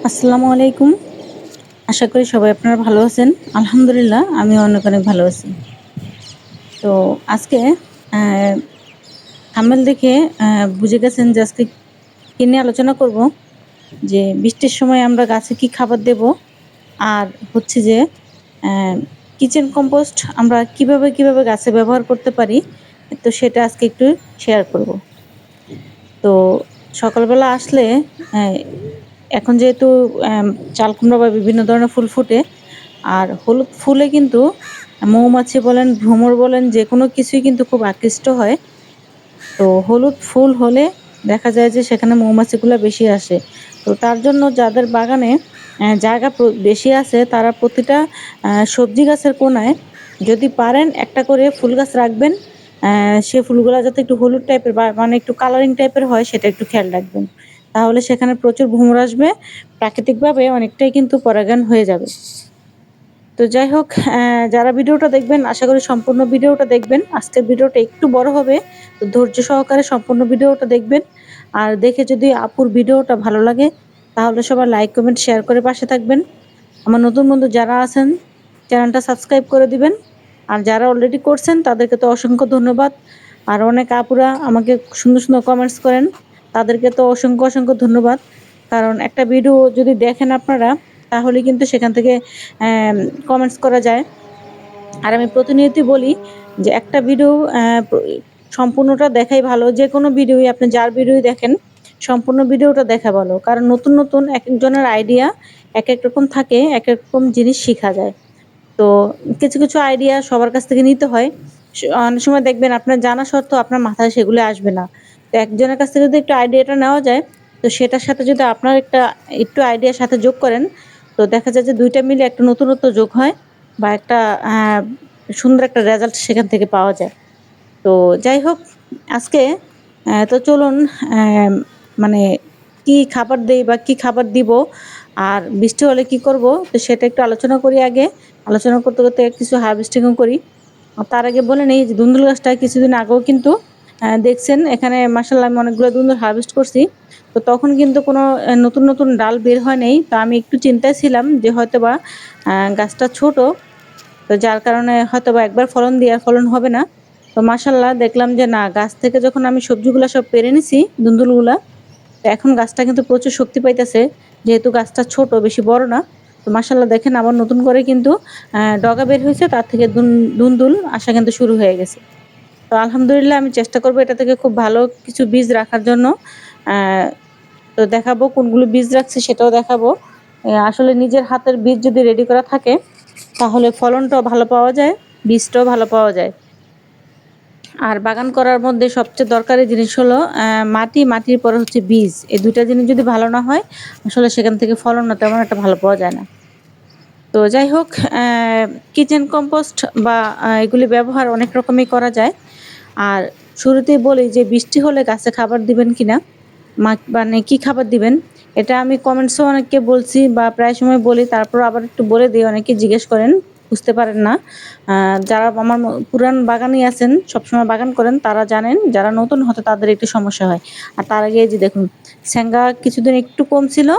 আসসালামু আলাইকুম। আশা করি সবাই আপনারা ভালো আছেন। আলহামদুলিল্লাহ আমিও অনেক, অনেক ভালো আছি। তো আজকে অ্যা থাম্বনেল দেখে বুঝে গেছেন যে আজকে কি নিয়ে আলোচনা করব? যে বৃষ্টির সময় আমরা গাছে কি খাবার দেব? আর হচ্ছে যে অ্যা কিচেন কম্পোস্ট আমরা কিভাবে গাছে ব্যবহার করতে পারি? তো সেটা আজকে একটু শেয়ার করব। তো সকালবেলা আসলে অ্যা এখন যেহেতু চাল কুমড়া বা বিভিন্ন ধরনের ফুল ফুটে, আর হলুদ ফুলে কিন্তু মৌমাছি বলেন, ভ্রমর বলেন যেকোনো কিছুই কিন্তু খুব আকৃষ্ট হয়। তো হলুদ ফুল হলে দেখা যায় যে সেখানে মৌমাছিগুলা বেশি আসে। তো তার জন্য যাদের বাগানে জায়গা বেশি আছে তারা প্রতিটা সবজি গাছের কোণায় যদি পারেন একটা করে ফুল গাছ রাখবেন। সে ফুলগুলা যাতে একটু হলুদ টাইপের বা মানে একটু কালারিং টাইপের হয় সেটা একটু খেয়াল রাখবেন। তাহলে সেখানে প্রচুর ভ্রমর আসবে। প্রাকৃতিকভাবে অনেকটাই কিন্তু পরাগায়ন হয়ে যাবে। তো যাই হোক, যারা ভিডিওটা দেখবেন আশা করি সম্পূর্ণ ভিডিওটা দেখবেন। আজকের ভিডিওটা একটু বড় হবে। তো ধৈর্য সহকারে সম্পূর্ণ ভিডিওটা দেখবেন। আর দেখে যদি আপুর ভিডিওটা ভালো লাগে তাহলে সবাই লাইক, কমেন্ট, শেয়ার করে পাশে থাকবেন। আমার নতুন বন্ধু যারা আছেন চ্যানেলটা সাবস্ক্রাইব করে দিবেন। আর যারা অলরেডি করছেন তাদেরকে তো অসংখ্য ধন্যবাদ। আর অনেক আপুরা আমাকে সুন্দর, সুন্দর কমেন্টস করেন। তাদেরকে তো অসংখ্য, অসংখ্য ধন্যবাদ। কারণ একটা ভিডিও যদি দেখেন আপনারা তাহলে কিন্তু সেখান থেকে অ্যাম কমেন্টস করা যায়। আর আমি প্রতিনিয়তই বলি যে একটা ভিডিও সম্পূর্ণটা দেখাই ভালো। যেকোনো ভিডিওই আপনি যার ভিডিওই দেখেন সম্পূর্ণ ভিডিওটা দেখা ভালো। কারণ নতুন, নতুন একেকজনের আইডিয়া একেক রকম থাকে, একেক রকম জিনিস শিখা যায়। তো কিছু, কিছু আইডিয়া সবার কাছ থেকে নিতে হয়। অনেক সময় দেখবেন আপনার জানা সত্ত্বেও আপনার মাথায় সেগুলো আসবে না। তো একজনের কাছ থেকে যদি একটু আইডিয়াটা নেওয়া যায়, তো সেটার সাথে যদি আপনার একটু আইডিয়ার সাথে যোগ করেন, তো দেখা যায় যে ২ টা মিলে একটা নতুনত্ব যোগ হয় বা একটা সুন্দর একটা রেজাল্ট সেখান থেকে পাওয়া যায়। তো যাই হোক, আজকে তো চলুন অ্যা মানে কি খাবার দেই বা কি খাবার দিব, আর বৃষ্টি হলে কি করব? তো সেটা একটু আলোচনা করি আগে। আলোচনা করতে, করতে কিছু হারভেস্টিং ও করি। তার আগে বলে নেই যে ধুন্দুল গাছটা কিছুদিন আগেও কিন্তু দেখছেন এখানে মাশাআল্লাহ আমি অনেকগুলো ধুন্দুল হারভেস্ট করছি। তো তখন কিন্তু কোনো নতুন, নতুন ডাল বের হয় নাই। তো আমি একটু চিন্তায় ছিলাম যে হয়তোবা গাছটা ছোট। তো যার কারণে হয়তোবা একবার ফলন দিয়ে আর ফলন হবে না। তো মাশাআল্লাহ দেখলাম যে না, গাছ থেকে যখন আমি সবজিগুলা সব পেড়ে নিছি, ধুন্দুলগুলা, তো এখন গাছটা কিন্তু প্রচুর শক্তি পাইতেছে। যেহেতু গাছটা ছোট, বেশি বড় না। তো মাশাআল্লাহ দেখেন আবার নতুন করে কিন্তু ডগা বের হইছে, তার থেকে ধুন্দুল আসা কিন্তু শুরু হয়ে গেছে। তো আলহামদুলিল্লাহ আমি চেষ্টা করব এটা থেকে খুব ভালো কিছু বীজ রাখার জন্য। অ্যা তো দেখাবো কোনগুলো বীজ রাখছি সেটাও দেখাবো। আসলে নিজের হাতের বীজ যদি রেডি করা থাকে তাহলে ফলনটাও ভালো পাওয়া যায়, বীজটাও ভালো পাওয়া যায়। আর বাগান করার মধ্যে সবচেয়ে দরকারি জিনিস হলো মাটি, মাটির পরে হচ্ছে বীজ। এই ২ টা জিনিস যদি ভালো না হয়, আসলে সেখান থেকে ফলনও তেমন একটা ভালো পাওয়া যায় না। তো যাই হোক, কিচেন কম্পোস্ট বা এগুলি ব্যবহার অনেক রকমই করা যায়। আর শুরুতেই বলি যে বৃষ্টি হলে গাছে খাবার দিবেন কিনা? মানে কি খাবার দিবেন? এটা আমি কমেন্টসেও অনেককে বলছি বা প্রায় সময় বলি, তারপরও আবার একটু বলে দেই, অনেকে জিজ্ঞেস করেন, বুঝতে পারেন না। যারা আমার পুরান বাগানেই আছেন, সবসময় বাগান করেন তারা জানেন, যারা নতুন হয়তো তাদের একটু সমস্যা হয়। আর তার আগে এই যে দেখুন, স্যাঙ্গা কিছুদিন একটু কম ছিল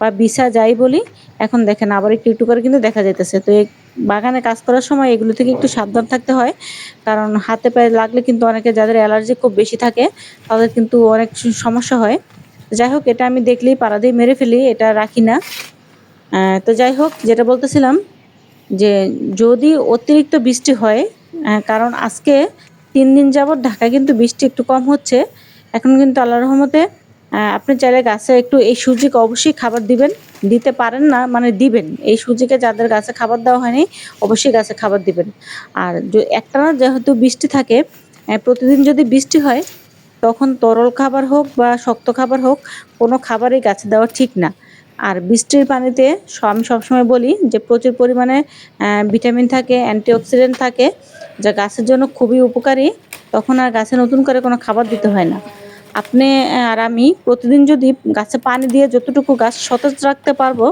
বা বিছা যাই বলি, এখন দেখেন আবার একটু, একটু করে কিন্তু দেখা যাইতেছে। তো এই বাগানে কাজ করার সময় এগুলো থেকে একটু সাবধান থাকতে হয়। কারণ হাতে পায়ে লাগলে কিন্তু অনেকে যাদের অ্যালার্জি খুব বেশি থাকে তাদের কিন্তু অনেক সমস্যা হয়। যাই হোক, এটা আমি দেখলেই পাড়া দিয়ে মেরে ফেলি, এটা রাখি না। তো যাই হোক, যেটা বলতেছিলাম যে যদি অতিরিক্ত বৃষ্টি হয়, কারণ আজকে ৩ দিন যাবৎ ঢাকায় কিন্তু বৃষ্টি একটু কম হচ্ছে। এখন কিন্তু আল্লাহর রহমতে আপনি চাইলে গাছে একটু এই সূর্যিকে অবশ্যই খাবার দিবেন। দিতে পারেন না মানে দিবেন। এই সূর্যিকে যাদের গাছে খাবার দেওয়া হয়নি অবশ্যই গাছে খাবার দিবেন। আর একটানা যেহেতু বৃষ্টি থাকে, প্রতিদিন যদি বৃষ্টি হয় তখন তরল খাবার হোক বা শক্ত খাবার হোক, কোনো খাবারই গাছে দেওয়া ঠিক না। আর বৃষ্টির পানিতে আমি সবসময় বলি যে প্রচুর পরিমাণে ভিটামিন থাকে, অ্যান্টিঅক্সিডেন্ট থাকে, যা গাছের জন্য খুবই উপকারী। তখন আর গাছে নতুন করে কোনো খাবার দিতে হয় না। আপনি আর আমি প্রতিদিন যদি গাছে পানি দিয়ে যতটুকু গাছ সতেজ রাখতে পারবো,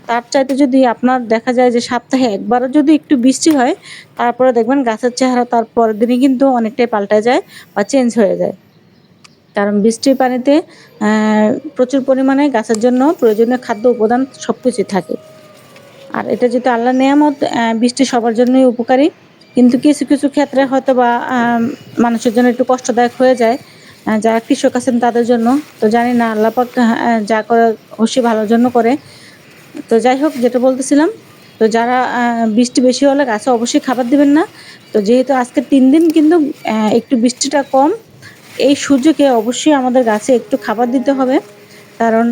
তার চাইতে যদি আপনার দেখা যায় যে সপ্তাহে একবারও যদি একটু বৃষ্টি হয়, তারপরে দেখবেন গাছের চেহারা তার পরের দিনই কিন্তু অনেকটাই পাল্টে যায় বা চেঞ্জ হয়ে যায়। কারণ বৃষ্টির পানিতে প্রচুর পরিমাণে গাছের জন্য প্রয়োজনীয় খাদ্য উপাদান সব কিছুই থাকে। আর এটা যেহেতু আল্লাহর নেয়ামত, বৃষ্টি সবার জন্যই উপকারী। কিন্তু কিছু, কিছু ক্ষেত্রে হয়তোবা মানুষের জন্য একটু কষ্টদায়ক হয়ে যায়। যারা কৃষক আছেন তাদের জন্য। তো জানি না আল্লাহ পাক যা করে অবশ্যই ভালোর জন্য করে। তো যাই হোক, যেটা বলতেছিলাম, তো যারা বৃষ্টি বেশি হলে গাছে অবশ্যই খাবার দিবেন না। তো যেহেতু আজকে ৩ দিন কিন্তু একটু বৃষ্টিটা কম, এই সুযোগে অবশ্যই আমাদের গাছে একটু খাবার দিতে হবে। কারণ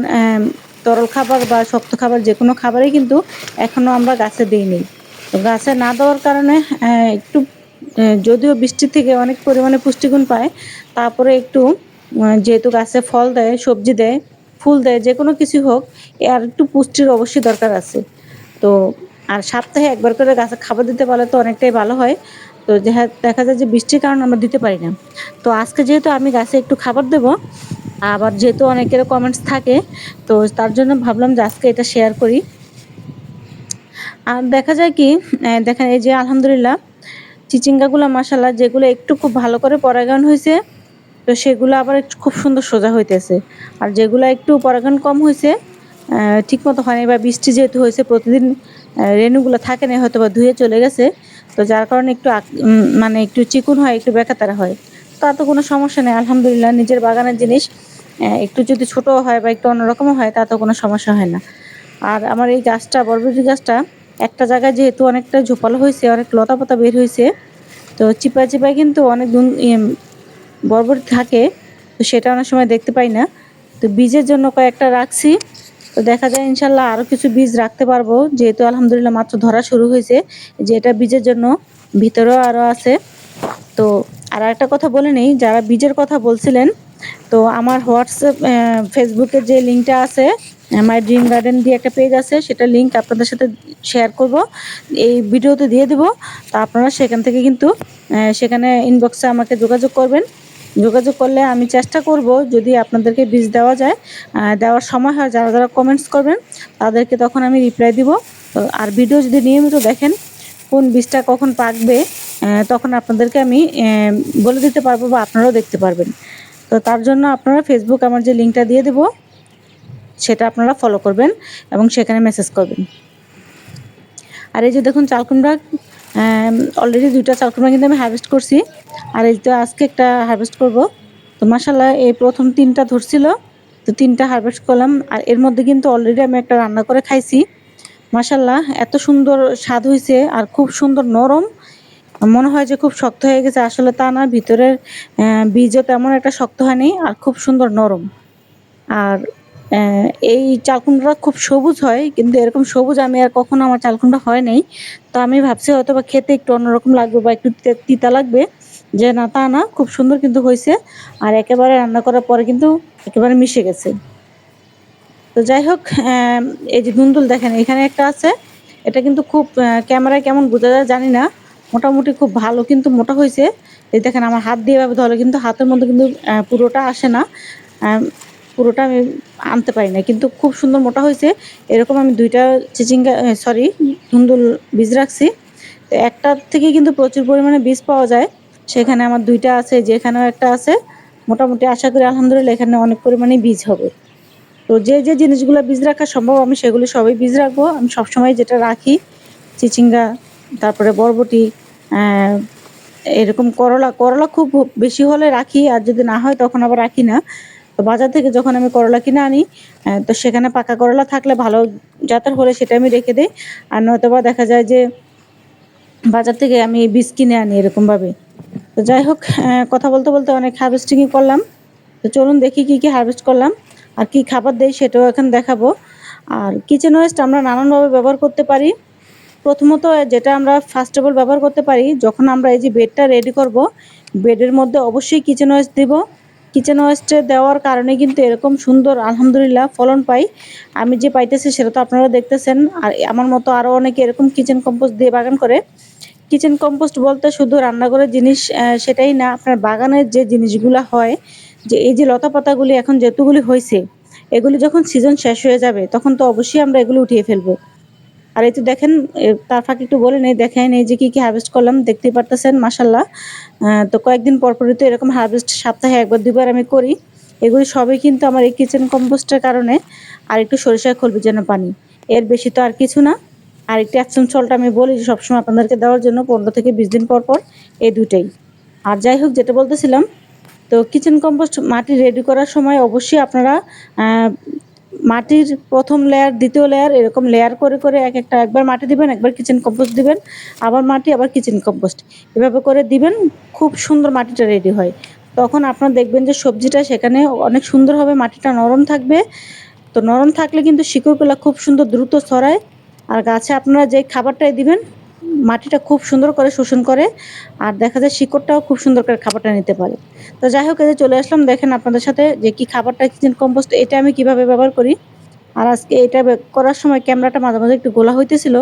তরল খাবার বা শক্ত খাবার যেকোনো খাবারই কিন্তু এখনো আমরা গাছে দেইনি। তো গাছে না দেওয়ার কারণে একটু যদিও বৃষ্টি থেকে অনেক পরিমাণে পুষ্টিগুণ পায়, তারপরে একটু যেহেতু গাছে ফল দেয়, সবজি দেয়, ফুল দেয়, যেকোনো কিছুই হোক, এর একটু পুষ্টির অবশ্যই দরকার আছে। তো আর সপ্তাহে একবার করে গাছে খাবার দিতে পারলে তো অনেকটাই ভালো হয়। তো দেখা যায় যে বৃষ্টির কারণে আমরা দিতে পারি না। তো আজকে যেহেতু আমি গাছে একটু খাবার দেবো, আবার যেহেতু অনেকের কমেন্টস থাকে, তো তার জন্য ভাবলাম যে আজকে এটা শেয়ার করি। আর দেখা যায় কি, দেখেন এই যে আলহামদুলিল্লাহ চিচিঙ্গাগুলো মাশাআল্লাহ যেগুলো একটু খুব ভালো করে পরাগায়ন হইছে, তো সেগুলো আবার একটু খুব সুন্দর সোজা হইতেছে। আর যেগুলো একটু পরাগায়ন কম হইছে, ঠিকমতো হয়নি বা বৃষ্টি যেহেতু হয়েছে প্রতিদিন, রেণুগুলো থাকে নাই, হয়তোবা ধুয়ে চলে গেছে। তো যার কারণে একটু মানে একটু চিকুন হয়, একটু বেঁকাতারা হয়। তাতে কোনো সমস্যা নেই আলহামদুলিল্লাহ, নিজের বাগানের জিনিস একটু যদি ছোটও হয় বা একটু অন্যরকমও হয় তাতে কোনো সমস্যা হয় না। আর আমার এই গাছটা, বরবটি গাছটা একটা জায়গায় যেহেতু অনেকটা ঝোপালো হইছে, অনেক লতাপাতা বের হইছে, তো চিপায়, চিপায় কিন্তু অনেক বরবটি থাকে। তো সেটা অনেক সময় দেখতে পাই না। তো বীজের জন্য কয়েকটা রাখছি। তো দেখা যায় ইনশাআল্লাহ আরো কিছু বীজ রাখতে পারবো। যেহেতু আলহামদুলিল্লাহ মাত্র ধরা শুরু হইছে যে এটা বীজের জন্য, ভিতরেও আরো আছে। তো আর একটা কথা বলে নেই, যারা বীজের কথা বলছিলেন, তো আমার হোয়াটসঅ্যাপ, ফেসবুকের যে লিঙ্কটা আছে, মাই ড্রিম গার্ডেন দিয়ে একটা পেজ আছে, সেটা লিঙ্ক আপনাদের সাথে শেয়ার করব, এই ভিডিওতে দিয়ে দেব। তো আপনারা সেখান থেকে কিন্তু সেখানে ইনবক্সে আমাকে যোগাযোগ করবেন। যোগাযোগ করলে আমি চেষ্টা করব যদি আপনাদেরকে বীজ দেওয়া যায়, দেওয়ার সময় হয়, যারা যারা কমেন্টস করবেন তাদেরকে তখন আমি রিপ্লাই দিব। তো আর ভিডিও যদি নিয়মিত দেখেন, কোন বীজটা কখন পাকবে তখন আপনাদেরকে আমি বলে দিতে পারবো বা আপনারাও দেখতে পারবেন। তো তার জন্য আপনারা ফেসবুক আমার যে লিঙ্কটা দিয়ে দেবো সেটা আপনারা ফলো করবেন এবং সেখানে মেসেজ করবেন। আর এই যে দেখুন চাল কুমড়া, অলরেডি 2টা চাল কুমড়া কিন্তু আমি হারভেস্ট করছি। আর এই তো আজকে একটা হারভেস্ট করব। তো মাশাআল্লাহ এই প্রথম 3টা ধরছিল, তো 3টা হারভেস্ট করলাম। আর এর মধ্যে কিন্তু অলরেডি আমি একটা রান্না করে খাইছি। মাশাআল্লাহ এত সুন্দর স্বাদ হইছে আর খুব সুন্দর নরম। মনে হয় যে খুব শক্ত হয়ে গেছে, আসলে তা না, ভিতরের বীজও তেমন একটা শক্ত হয়নি আর খুব সুন্দর নরম। আর এই চাল কুমড়োটা খুব সবুজ হয়, কিন্তু এরকম সবুজ আমি আর কখনো আমার চাল কুমড়া হয় নাই। তো আমি ভাবছি হয়তোবা খেতে একটু অন্যরকম লাগবে বা একটু তিতা লাগবে, যে না তা না, খুব সুন্দর কিন্তু হয়েছে। আর একেবারে রান্না করার পরে কিন্তু একেবারে মিশে গেছে। তো যাই হোক, এই যে ধুন্দুল দেখেন এখানে একটা আছে, এটা কিন্তু খুব ক্যামেরায় কেমন বোঝা যায় জানি না, মোটামুটি খুব ভালো কিন্তু মোটা হয়েছে। এই দেখেন আমার হাত দিয়ে এভাবে ধরলে কিন্তু হাতের মধ্যে কিন্তু পুরোটা আসে না, পুরোটা আমি আনতে পারি না, কিন্তু খুব সুন্দর মোটা হয়েছে। এরকম আমি 2টা চিচিঙ্গা, সরি, ধুন্দুল বীজ রাখছি। তো একটার থেকে কিন্তু প্রচুর পরিমাণে বীজ পাওয়া যায়। সেখানে আমার 2টা আছে, যেখানেও একটা আছে। মোটামুটি আশা করি আলহামদুলিল্লাহ এখানে অনেক পরিমাণে বীজ হবে। তো যে যে জিনিসগুলো বীজ রাখা সম্ভব আমি সেগুলো সবই বীজ রাখবো। আমি সবসময় যেটা রাখি চিচিঙ্গা, তারপরে বরবটি, এরকম করলা, করলা খুব বেশি হলে রাখি, আর যদি না হয় তখন আবার রাখি না। তো বাজার থেকে যখন আমি করলা কিনে আনি, তো সেখানে পাকা করলা থাকলে ভালো জাতের হলে সেটা আমি রেখে দিই। আর নয়তোবা দেখা যায় যে বাজার থেকে আমি বীজ কিনে আনি এরকমভাবে। তো যাই হোক, কথা বলতে বলতে অনেক হারভেস্টিংই করলাম। তো চলুন দেখি কি কি হারভেস্ট করলাম আর কি খাবার দেই সেটাও এখন দেখাবো। আর কিচেন ওয়েস্ট আমরা নানানভাবে ব্যবহার করতে পারি। প্রথমত যেটা আমরা ফার্স্ট অফ অল ব্যবহার করতে পারি, যখন আমরা এই যে বেডটা রেডি করব, বেডের মধ্যে অবশ্যই কিচেন ওয়েস্ট দিব। কিচেন ওয়েস্ট দেওয়ার কারণে কিন্তু এরকম সুন্দর আলহামদুলিল্লাহ ফলন পাই। আমি যে পাইতেছি সেটা তো আপনারা দেখতেছেন। আর আমার মতো আরও অনেকে এরকম কিচেন কম্পোস্ট দিয়ে বাগান করে। কিচেন কম্পোস্ট বলতে শুধু রান্নাঘরের জিনিস সেটাই না, আপনার বাগানের যে জিনিসগুলো হয়, যে এই যে লতা পাতাগুলি এখন যেতগুলি হয়েছে, এগুলি যখন সিজন শেষ হয়ে যাবে তখন তো অবশ্যই আমরা এগুলো উঠিয়ে ফেলবো। আর এই তো দেখেন, তার ফাঁকে একটু বলে নেই, দেখেন এই যে কি কি হারভেস্ট করলাম, দেখতেই পারতেছেন মাশাল্লাহ। তো কয়েকদিন পর পরই তো এরকম হারভেস্ট সপ্তাহে একবার দুবার আমি করি। এগুলি সবই কিন্তু আমার এই কিচেন কম্পোস্টের কারণে। আর একটু সরিষার খোল ভিজানো পানি, এর বেশি তো আর কিছু না। আর একটু অ্যাপসম সল্ট আমি বলি যে সবসময় আপনাদেরকে দেওয়ার জন্য 15 থেকে 20 দিন পর পর, এই দুটোই। আর যাই হোক, যেটা বলতেছিলাম, তো কিচেন কম্পোস্ট মাটি রেডি করার সময় অবশ্যই আপনারা মাটির প্রথম লেয়ার, দ্বিতীয় লেয়ার, এরকম লেয়ার করে করে একবার মাটি দিবেন, একবার কিচেন কম্পোস্ট দিবেন, আবার মাটি, আবার কিচেন কম্পোস্ট, এভাবে করে দিবেন। খুব সুন্দর মাটিটা রেডি হয়। তখন আপনারা দেখবেন যে সবজিটা সেখানে অনেক সুন্দর হবে, মাটিটা নরম থাকবে। তো নরম থাকলে কিন্তু শিকড়গুলো খুব সুন্দর দ্রুত ছড়ায়। আর গাছে আপনারা যে খাবারটাই দিবেন, মাটিটা খুব সুন্দর করে শোষণ করে। আর দেখা যায় শিকড়টাও খুব সুন্দর করে খাবারটা নিতে পারে। তো যাই হোক, এই যে চলে আসলাম দেখেন আপনাদের সাথে যে কি খাবারটা, কিচেন কম্পোস্ট, এটা আমি কিভাবে ব্যবহার করি। আর আজকে এটা করার সময় ক্যামেরাটা মাঝে মাঝে একটু গোলা হইতেছিল,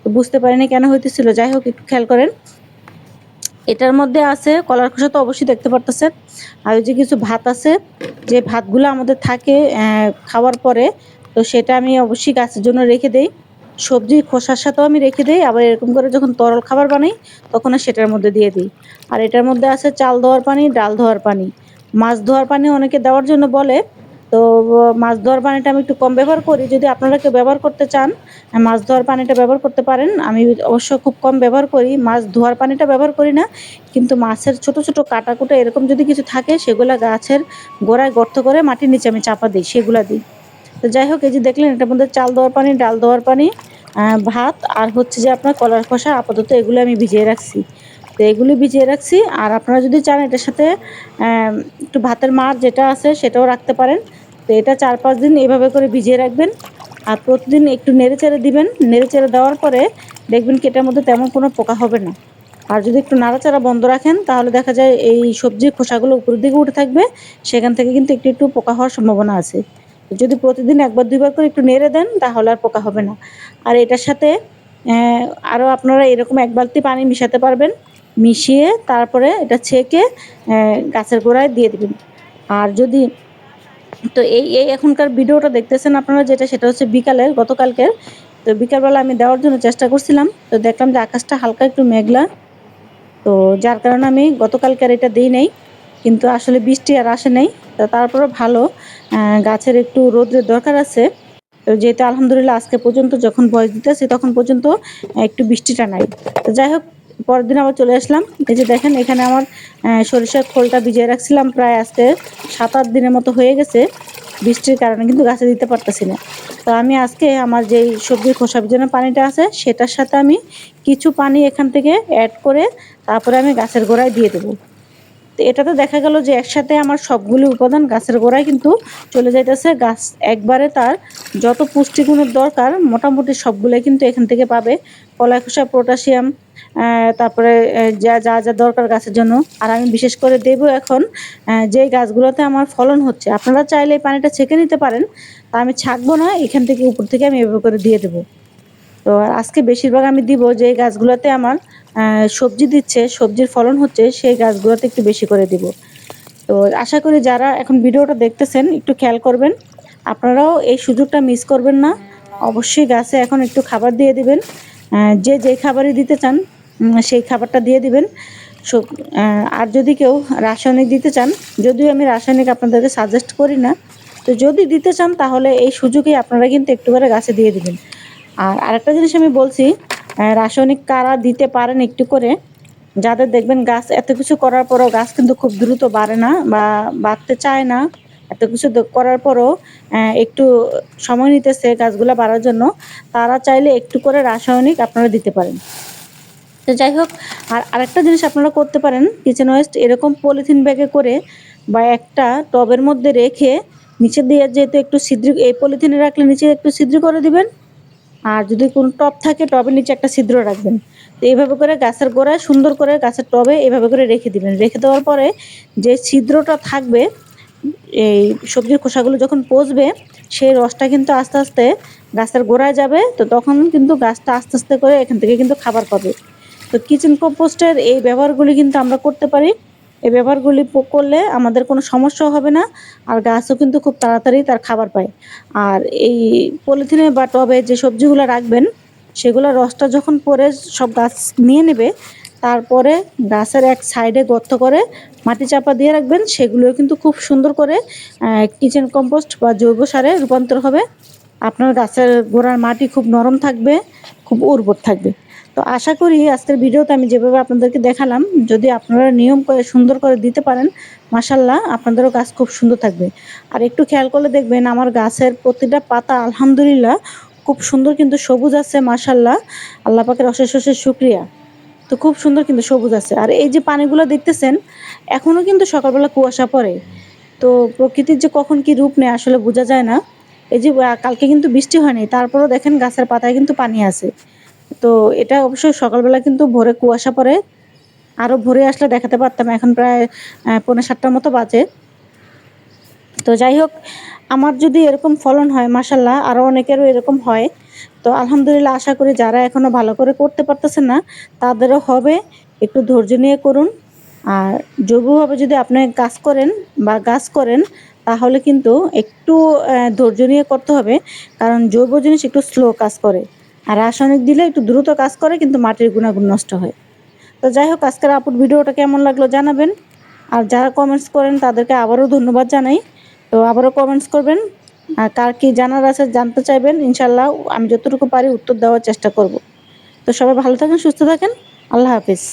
তো বুঝতে পারিনি কেন হইতেছিল। যাই হোক, একটু খেয়াল করেন। এটার মধ্যে আছে কলার খোসা, তো অবশ্যই দেখতে পারতেছেন। আর ওই যে কিছু ভাত আছে, যে ভাতগুলো আমাদের থাকে খাওয়ার পরে, তো সেটা আমি অবশ্যই গাছের জন্য রেখে দেই। সবজির খোসার সাথেও আমি রেখে দেই, আবার এরকম করে যখন তরল খাবার বানাই তখন সেটার মধ্যে দিয়ে দিই। আর এটার মধ্যে আছে চাল ধোয়ার পানি, ডাল ধোয়ার পানি, মাছ ধোয়ার পানি অনেকে দেওয়ার জন্য বলে। তো মাছ ধোয়ার পানিটা আমি একটু কম ব্যবহার করি। যদি আপনারা কেউ ব্যবহার করতে চান, মাছ ধোয়ার পানিটা ব্যবহার করতে পারেন। আমি অবশ্য খুব কম ব্যবহার করি, মাছ ধোয়ার পানিটা ব্যবহার করি না। কিন্তু মাছের ছোট ছোট কাটাকুটা এরকম যদি কিছু থাকে, সেগুলা গাছের গোড়ায় গর্ত করে মাটির নিচে আমি চাপা দিই, সেগুলা দিই। তো যাই হোক, এই যে দেখলেন এটার মধ্যে চাল দেওয়ার পানি, ডাল দেওয়ার পানি, ভাত, আর হচ্ছে যে আপনার কলার খোসা, আপাতত এগুলো আমি ভিজিয়ে রাখছি। তো এগুলি ভিজিয়ে রাখছি। আর আপনারা যদি চান এটার সাথে একটু ভাতের মাড় যেটা আছে সেটাও রাখতে পারেন। তো এটা 4-5 দিন এভাবে করে ভিজিয়ে রাখবেন। আর প্রতিদিন একটু নেড়েচেড়ে দিবেন। নেড়েচেড়ে দেওয়ার পরে দেখবেন কি এটার মধ্যে তেমন কোনো পোকা হবে না। আর যদি একটু নাড়াচাড়া বন্ধ রাখেন, তাহলে দেখা যায় এই সবজির খোসাগুলো উপরের দিকে উঠে থাকবে, সেখান থেকে কিন্তু একটু একটু পোকা হওয়ার সম্ভাবনা আছে। যদি প্রতিদিন 1-2 বার করে একটু নেড়ে দেন, তাহলে আর পোকা হবে না। আর এটার সাথে আরও আপনারা এরকম 1 বালতি পানি মিশাতে পারবেন। মিশিয়ে তারপরে এটা ছেঁকে গাছের গোড়ায় দিয়ে দিবেন। আর যদি, তো এই এখনকার ভিডিওটা দেখতেছেন আপনারা, যেটা সেটা হচ্ছে বিকালের, গতকালকের। তো বিকালবেলা আমি দেওয়ার জন্য চেষ্টা করছিলাম, তো দেখলাম যে আকাশটা হালকা একটু মেঘলা। তো যার কারণে আমি গতকালকে আর এটা দিই নাই। কিন্তু আসলে বৃষ্টি আর আসে নাই। তো তারপরেও ভালো, গাছের একটু রোদের দরকার আছে। তো যেহেতু আলহামদুলিল্লাহ আজকে পর্যন্ত যখন ভয়েস দিতেছি তখন পর্যন্ত একটু বৃষ্টিটা নাই। তো যাই হোক, পরের দিন আবার চলে আসলাম। এই যে দেখেন এখানে আমার সরিষার খোলটা ভিজিয়ে রাখছিলাম, প্রায় আজকে 7-8 দিনের মতো হয়ে গেছে। বৃষ্টির কারণে কিন্তু গাছে দিতে পারতেছি না। তো আমি আজকে আমার যেই সবজির খোসা ভিজানো পানিটা আছে সেটার সাথে আমি কিছু পানি এখান থেকে অ্যাড করে তারপরে আমি গাছের গোড়ায় দিয়ে দেবো। তো এটাতে দেখা গেল যে একসাথে আমার সবগুলি উপাদান গাছের গোড়ায় কিন্তু চলে যাইতেছে। গাছ একবারে তার যত পুষ্টিগুণের দরকার মোটামুটি সবগুলোই কিন্তু এখান থেকে পাবে। কলাই খোসা, পটাশিয়াম, তারপরে যা যা যা দরকার গাছের জন্য। আর আমি বিশেষ করে দেবো এখন যেই গাছগুলোতে আমার ফলন হচ্ছে। আপনারা চাইলে এই পানিটা ছেঁকে নিতে পারেন, তা আমি ছাঁকবো না, এখান থেকে উপর থেকে আমি এভাবে করে দিয়ে দেবো। তো আজকে বেশিরভাগ আমি দিব যে গাছগুলোতে আমার সবজি দিচ্ছে, সবজির ফলন হচ্ছে, সেই গাছগুলোতে একটু বেশি করে দিব। তো আশা করি যারা এখন ভিডিওটা দেখতেছেন একটু খেয়াল করবেন, আপনারাও এই সুযোগটা মিস করবেন না। অবশ্যই গাছে এখন একটু খাবার দিয়ে দিবেন। যে যেই খাবারই দিতে চান সেই খাবারটা দিয়ে দিবেন। সব আর যদি কেউ রাসায়নিক দিতে চান, যদিও আমি রাসায়নিক আপনাদেরকে সাজেস্ট করি না, তো যদি দিতে চান তাহলে এই সুযোগে আপনারা কিন্তু একটু করে গাছে দিয়ে দিবেন। আর আরেকটা জিনিস আমি বলছি, রাসায়নিক কারা দিতে পারেন একটু করে, যাদের দেখবেন গাছ এত কিছু করার পরও গাছ কিন্তু খুব দ্রুত বাড়ে না বা বাড়তে চায় না, এত কিছু করার পরও একটু সময় নিতেছে গাছগুলা বাড়ার জন্য, তারা চাইলে একটু করে রাসায়নিক আপনারা দিতে পারেন। তো যাই হোক, আর আরেকটা জিনিস আপনারা করতে পারেন, কিচেন ওয়েস্ট এরকম পলিথিন ব্যাগে করে বা একটা টবের মধ্যে রেখে নিচে দিয়ে যেহেতু একটু ছিদ্র, এই পলিথিনে রাখলে নিচে একটু ছিদ্র করে দিবেন। আর যদি কোনো টব থাকে টবের নিচে একটা ছিদ্র রাখবেন। তো এইভাবে করে গাছের গোড়ায় সুন্দর করে গাছের টবে এভাবে করে রেখে দিবেন। রেখে দেওয়ার পরে যে ছিদ্রটা থাকবে, এই সবজির খোসাগুলো যখন পচবে, সেই রসটা কিন্তু আস্তে আস্তে গাছের গোড়ায় যাবে। তো তখন কিন্তু গাছটা আস্তে আস্তে করে এখান থেকে কিন্তু খাবার পাবে। তো কিচেন কম্পোস্টের এই ব্যবহারগুলি কিন্তু আমরা করতে পারি। এই ব্যবহারগুলি করলে আমাদের কোনো সমস্যাও হবে না। আর গাছও কিন্তু খুব তাড়াতাড়ি তার খাবার পায়। আর এই পলিথিনে বা টবে যে সবজিগুলো রাখবেন, সেগুলোর রসটা যখন পরে সব গাছ নিয়ে নেবে, তারপরে গাছের এক সাইডে গর্ত করে মাটি চাপা দিয়ে রাখবেন। সেগুলোও কিন্তু খুব সুন্দর করে কিচেন কম্পোস্ট বা জৈব সারে রূপান্তর হবে। আপনার গাছের গোড়ার মাটি খুব নরম থাকবে, খুব উর্বর থাকবে। তো আশা করি আজকের ভিডিওতে আমি যেভাবে আপনাদেরকে দেখালাম, যদি আপনারা নিয়ম করে সুন্দর করে দিতে পারেন, মাশাআল্লাহ আপনাদেরও গাছ খুব সুন্দর থাকবে। আর একটু খেয়াল করলে দেখবেন আমার গাছের প্রতিটা পাতা আলহামদুলিল্লাহ খুব সুন্দর কিন্তু সবুজ আছে, মাশাআল্লাহ। আল্লাহ পাকের অশেষ অশেষ শুকরিয়া। তো খুব সুন্দর কিন্তু সবুজ আছে। আর এই যে পানিগুলো দেখতেছেন, এখনও কিন্তু সকালবেলা কুয়াশা পড়ে। তো প্রকৃতির যে কখন কি রূপ নেয় আসলে বোঝা যায় না। এই যে কালকে কিন্তু বৃষ্টি হয়নি, তারপরেও দেখেন গাছের পাতায় কিন্তু পানি আছে। তো এটা অবশ্যই সকালবেলা কিন্তু ভোরে কুয়াশা পড়ে। আরও ভোরে আসলে দেখাতে পারতাম। এখন প্রায় 6:45টার মতো বাজে। তো যাই হোক, আমার যদি এরকম ফলন হয় মাশাআল্লাহ আরও অনেকেরও এরকম হয়। তো আলহামদুলিল্লাহ আশা করি যারা এখনও ভালো করে করতে পারতেছেন না তাদেরও হবে। একটু ধৈর্য নিয়ে করুন। আর জৈবভাবে যদি আপনি কাজ করেন বা গাছ করেন তাহলে কিন্তু একটু ধৈর্য নিয়ে করতে হবে। কারণ জৈব জিনিস একটু স্লো কাজ করে। আর রাসায়নিক দিলে একটু দ্রুত কাজ করে কিন্তু মাটির গুণাগুণ নষ্ট হয়। তো যাই হোক, আজকের আপুর ভিডিওটা কেমন লাগলো জানাবেন। আর যারা কমেন্টস করেন তাদেরকে আবারও ধন্যবাদ জানাই। তো আবারও কমেন্টস করবেন। আর কার কি জানার আছে জানতে চাইবেন, ইনশাআল্লাহ আমি যতটুকু পারি উত্তর দেওয়ার চেষ্টা করব। তো সবাই ভালো থাকেন, সুস্থ থাকেন। আল্লাহ হাফিজ।